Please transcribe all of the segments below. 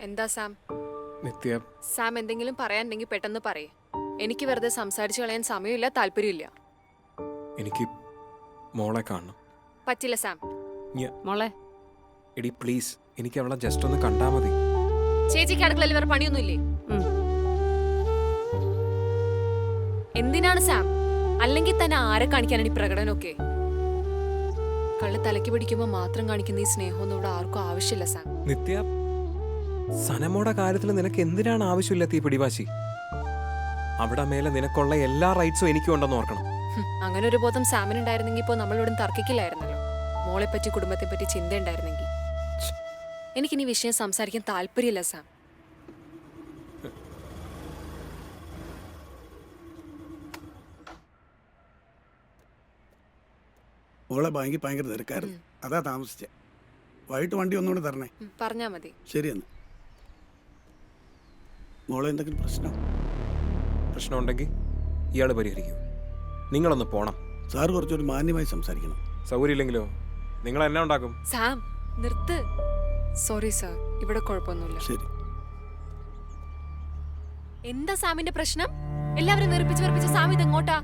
എന്താ സാം? നിത്യ, സാം എന്തെങ്കിലും പറയാനുണ്ടെങ്കിൽ പെട്ടെന്ന് പറയേ. എനിക്ക് വെറുതെ സംസാരിച്ചു കളയാൻ സമയമില്ല, താല്പര്യമില്ല. എനിക്ക് മോളെ കാണണം. പറ്റില്ല സാം. മോളെ എടി പ്ലീസ്, എനിക്ക് അവളെ ജസ്റ്റ് ഒന്ന് കണ്ടാ മതി. ചേച്ചിക്ക് അടുക്കളയിൽ വേറെ പണിയൊന്നുമില്ലേ? എന്തിനാണ് സാം? അല്ലെങ്കിൽ തന്നെ ആരെ കാണിക്കാനാണ് ഈ പ്രകടനമൊക്കെ? കള്ള് തലയ്ക്ക് പിടിക്കുമ്പോ മാത്രം കാണിക്കുന്ന ഈ സ്നേഹമൊന്നും ഇവിടെ ആർക്കും ആവശ്യമില്ല സാം. നിത്യ, സനമോടെ കാര്യത്തിൽ നിനക്ക് എന്തിനാണ് ആവശ്യമില്ലാത്ത ഈ പിടിവാശി? അവിടെ മേലെ നിനക്കുള്ള എല്ലാ റൈറ്റ്സും എനിക്കും ഉണ്ടെന്ന് ഓർക്കണം. അങ്ങനെ ഒരു ബോധം സാമിനുണ്ടായിരുന്നെങ്കിൽ ഇപ്പോൾ നമ്മളിവിടെ തർക്കിക്കില്ലായിരുന്നല്ലോ. മോളെ പറ്റി കുടുംബത്തെ പറ്റി ചിന്ത ഉണ്ടായിരുന്നെങ്കിൽ. എനിക്കിനി വിഷയം സംസാരിക്കാൻ താല്പര്യമില്ല സാം. മോളെ ബാങ്കിൽ ഭയങ്കര തിരക്കായിരുന്നു, അതാ താമസിച്ചേ. വൈകിട്ട് വണ്ടി ഒന്നുകൂടെ തരണേ. പറഞ്ഞാ മതി. ശരിയെന്ന്. മോളെ എന്തെങ്കിലും പ്രശ്നമുണ്ടെങ്കിൽ ഇയാൾ പരിഹരിക്കൂ. നിങ്ങളൊന്ന് പോണം. സാറ് കുറച്ചൊരു മാന്യമായി സംസാരിക്കണം. സൗകര്യമില്ലെങ്കിലോ നിങ്ങൾ എന്നെ ഉണ്ടാക്കും. സാം നിർത്ത്. സോറി സാർ, ഇവിടെ കുഴപ്പമൊന്നുമില്ല. ശരി. എന്താ സാമിന്റെ പ്രശ്നം? എല്ലാവരും വെറുപ്പിച്ച് സാം ഇത് എങ്ങോട്ടാ?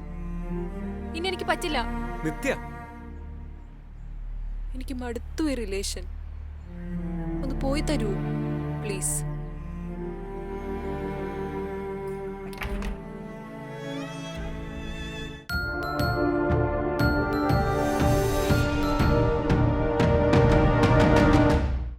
ഇനി എനിക്ക് പറ്റില്ല. നിത്യ, എനിക്ക് മടുത്തു ഈ റിലേഷൻ. ഒന്ന് പോയി തരൂ പ്ലീസ്.